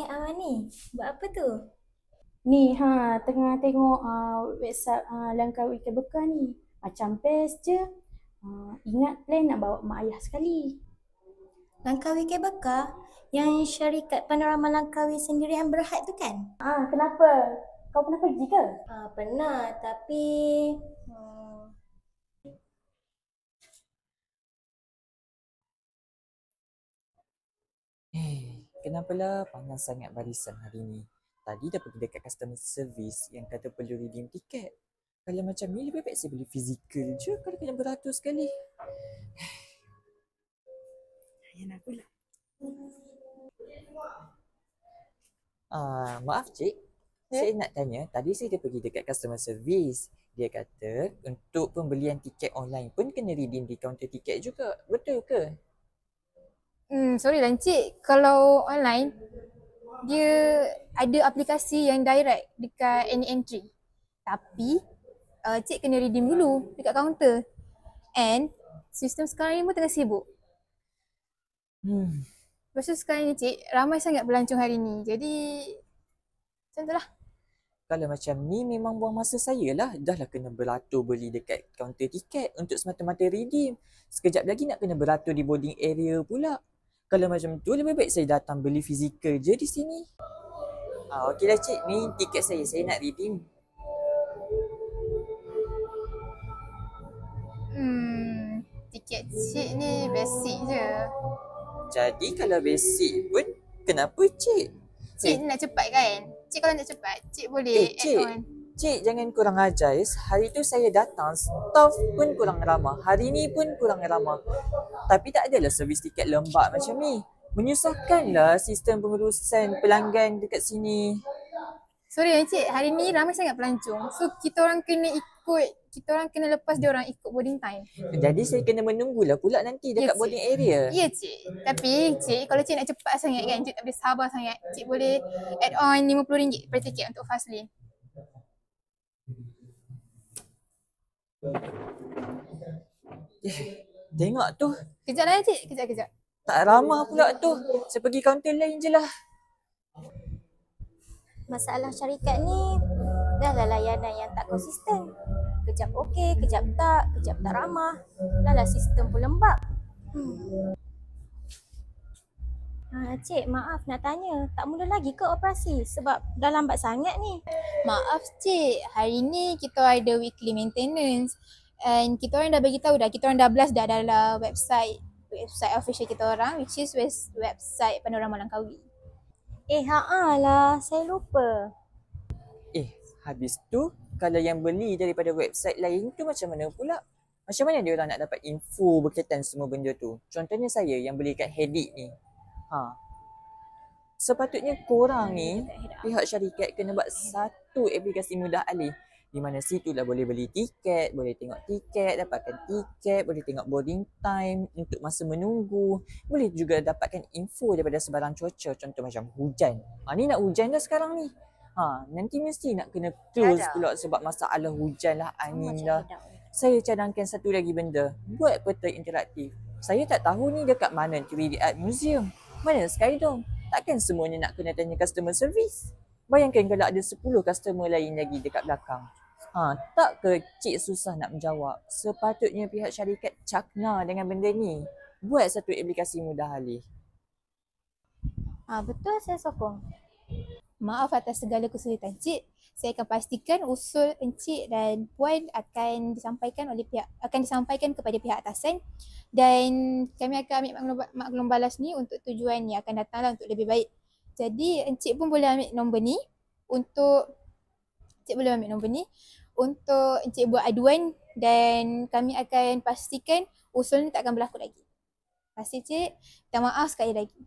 Amani, buat apa tu? Ni tengah tengok website Langkawi Kabeka ni. Macam best je. Ingat plan nak bawa mak ayah sekali. Langkawi Kebeka? Yang syarikat panorama Langkawi Sendirian Berhad tu kan? Kenapa? Kau pernah pergi ke? Pernah, tapi... Kenapalah panas sangat barisan hari ni? Tadi dah pergi dekat customer service yang kata perlu redeem tiket. Kalau macam ni lebih baik saya beli fizikal je kalau kena beratus sekali. Ayah nak pula. Maaf cik. Saya nak tanya, tadi saya dah pergi dekat customer service. Dia kata untuk pembelian tiket online pun kena redeem di kaunter tiket juga. Betul ke? Sorry lah Encik, kalau online, dia ada aplikasi yang direct dekat any entry. Tapi, Cik kena redeem dulu dekat kaunter. And, sistem sekarang ni pun tengah sibuk. Lepas tu sekarang ni Cik, ramai sangat pelancong hari ni. Jadi, macam tu lah. Kalau macam ni memang buang masa saya lah. Dah lah kena beratur beli dekat kaunter tiket untuk semata-mata redeem. Sekejap lagi nak kena beratur di boarding area pula. Kalau macam tu lebih baik saya datang beli fizikal je di sini. Okeylah cik, ni tiket saya nak redeem. Tiket Cik ni basic je. Jadi kalau basic pun kenapa cik? Cik nak cepat kan? Cik kalau nak cepat, Cik boleh add on. Cik jangan kurang ajar. Hari tu saya datang, staff pun kurang ramah. Hari ni pun kurang ramah. Tapi tak adalah servis tiket lembab macam ni. Menyusahkanlah sistem pengurusan pelanggan dekat sini. Sorry Cik, hari ni ramai sangat pelancong. So kita orang kena lepas dia orang ikut boarding time. Jadi saya kena menunggulah pula nanti dekat boarding area. Ya Cik. Tapi Cik, kalau Cik nak cepat sangat kan, Cik tak boleh sabar sangat. Cik boleh add on RM50 per tiket untuk fast lane. Tengok tu. Kejap lah Cik, kejap. Tak ramah pula tu. Saya pergi kaunter lain je lah. Masalah syarikat ni dah lah layanan yang tak konsisten. Kejap okey, kejap tak ramah. Dah lah sistem pun lembab. Cik, maaf nak tanya. Tak mula lagi ke operasi? Sebab dah lambat sangat ni. Maaf Cik, hari ni kita ada weekly maintenance. And kita orang dah bagi tahu dah, kita orang dah blast dah dalam website official kita orang, which is website Panorama Langkawi. Lah, saya lupa. Habis tu kalau yang beli daripada website lain tu macam mana pula? Macam mana dia orang nak dapat info berkaitan semua benda tu? Contohnya saya yang beli kat Hedik ni. Sepatutnya korang ni, pihak syarikat kena buat satu aplikasi mudah alih di mana situ lah boleh beli tiket, boleh tengok tiket, dapatkan tiket, boleh tengok boarding time untuk masa menunggu, boleh juga dapatkan info daripada sebarang cuaca, contoh macam hujan. Ni nak hujan dah sekarang ni. Nanti mesti nak kena close pula sebab masalah hujan lah, angin lah. Saya cadangkan satu lagi benda, buat peta interaktif. Saya tak tahu ni dekat mana 3D Art Museum, mana Skydome. Takkan semuanya nak kena tanya customer service. Bayangkan kalau ada 10 customer lain lagi dekat belakang. Tak ke cik susah nak menjawab? Sepatutnya pihak syarikat cakna dengan benda ni. Buat satu aplikasi mudah alih. Betul, saya sokong. Maaf atas segala kesulitan Cik. Saya akan pastikan usul Encik dan Puan akan disampaikan kepada pihak atasan, dan kami akan ambil maklum balas ni untuk tujuan yang akan datanglah untuk lebih baik. Jadi Encik pun boleh ambil nombor ni untuk Encik buat aduan, dan kami akan pastikan usul ni tak akan berlaku lagi. Terima kasih Cik. Minta maaf sekali lagi.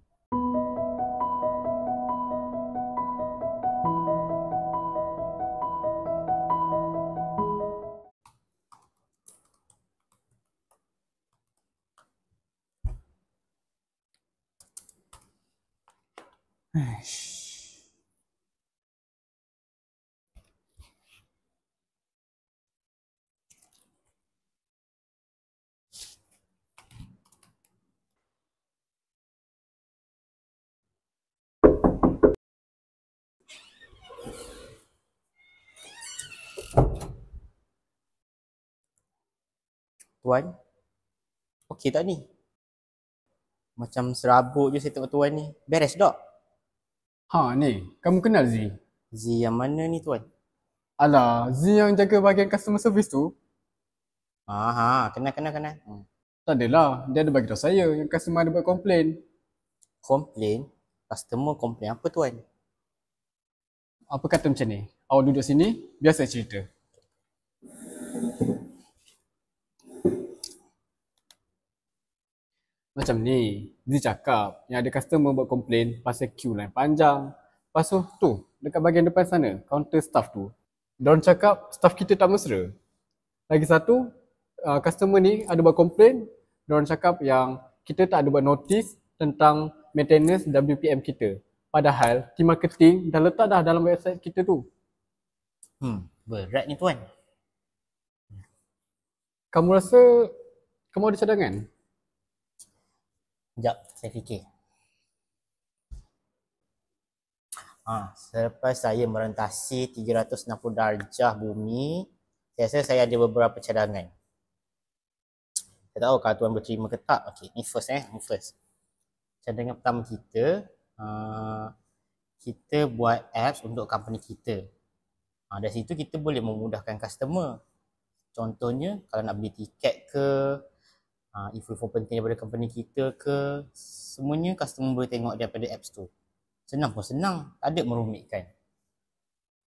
Tuan, okey tak ni? Macam serabut je saya tengok tuan ni. Beres tak? Ha ni, kamu kenal Z? Z yang mana ni tuan? Alah, Z yang jaga bahagian customer service tu? Kenal. Tak adalah, dia ada bagi tahu saya yang customer ada buat komplain. Komplain? Customer komplain apa tuan? Apa kata macam ni? Awak duduk sini, biar saya cerita. Macam ni, Z cakap yang ada customer buat komplain pasal queue line panjang. Lepas tu, dekat bahagian depan sana, counter staff tu, diorang cakap staff kita tak mesra. Lagi satu, customer ni ada buat komplain, diorang cakap yang kita tak ada buat notis tentang maintenance WPM kita. Padahal, team marketing dah letak dah dalam website kita tu. Berat ni tuan. Kamu rasa kamu ada cadangan? Sekejap, saya fikir. Selepas saya merentasi 360 darjah bumi, saya rasa saya ada beberapa cadangan. Saya tahu kalau tuan berterima ke tak. Okey, ni first. Cadangan pertama kita, kita buat apps untuk company kita. Dari situ kita boleh memudahkan customer. Contohnya, kalau nak beli tiket ke, info penting daripada company kita ke, semuanya customer boleh tengok daripada apps tu. Senang pun senang, tak ada merumitkan.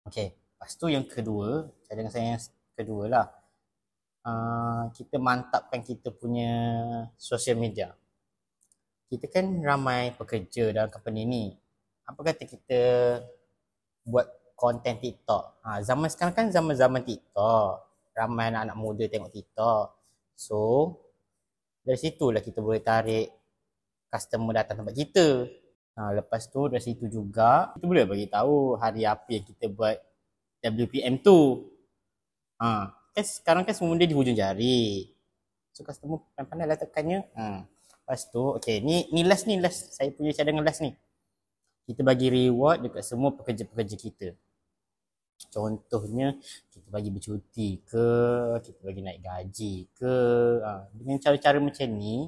Okey, lepas tu yang kedua, cadangan saya yang kedua lah. Kita mantapkan kita punya social media. Kita kan ramai pekerja dalam company ni. Apa kata kita buat konten TikTok? Zaman sekarang kan zaman TikTok. Ramai anak-anak muda tengok TikTok. So, dari situlah kita boleh tarik customer datang tempat kita. Lepas tu dari situ juga kita boleh bagi tahu hari apa yang kita buat WPM tu. Kan sekarang kan semua benda di hujung jari. So customer pandai-pandai lah tekannya. Lepas tu okey, ni last. Saya punya cadangan last ni. Kita bagi reward dekat semua pekerja-pekerja kita. Contohnya kita bagi bercuti ke, kita bagi naik gaji ke. Dengan cara-cara macam ni,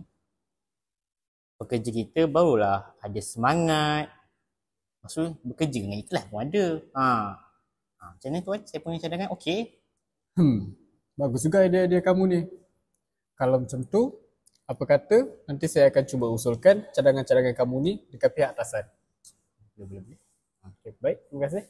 pekerja kita barulah ada semangat. Maksud bekerja dengan ikhlas pun ada. Macam ni tuan, saya punya cadangan okey. Bagus juga idea kamu ni. Kalau macam tu, apa kata nanti saya akan cuba usulkan cadangan-cadangan kamu ni dekat pihak atasan. Boleh. Okay, baik, terima kasih.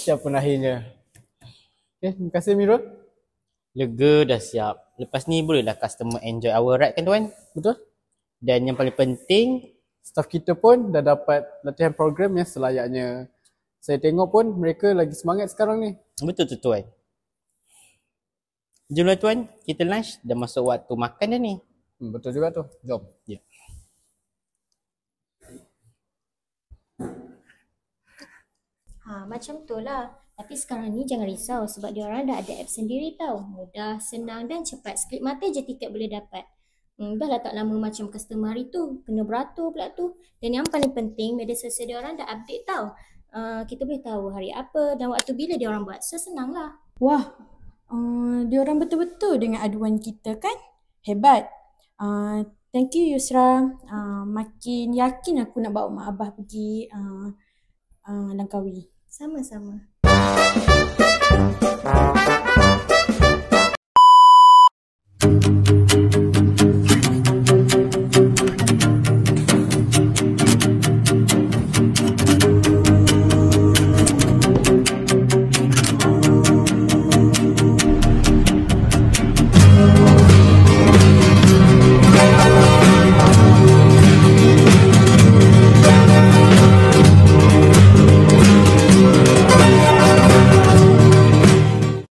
Siap pun akhirnya. Okay, terima kasih Mirul. Lega dah siap. Lepas ni bolehlah customer enjoy our ride kan tuan? Betul? Dan yang paling penting, Staff kita pun dah dapat latihan program yang selayaknya. Saya tengok pun mereka lagi semangat sekarang ni. Betul tu tuan. Jomlah tuan, kita lunch dah masuk waktu makan dah ni. Betul juga tu. Jom. Ya. Macam tu lah. Tapi sekarang ni jangan risau sebab diorang dah ada app sendiri tau. Mudah, senang dan cepat. Skrip mata je tiket boleh dapat. Dah lah tak lama macam customer hari tu. Kena beratur pula tu. Dan yang paling penting, media sosial diorang dah update tau. Kita boleh tahu hari apa dan waktu bila diorang buat. So senang lah. Wah, diorang betul-betul dengan aduan kita kan? Hebat. Thank you Yusra. Makin yakin aku nak bawa mak abah pergi Langkawi. Sama-sama.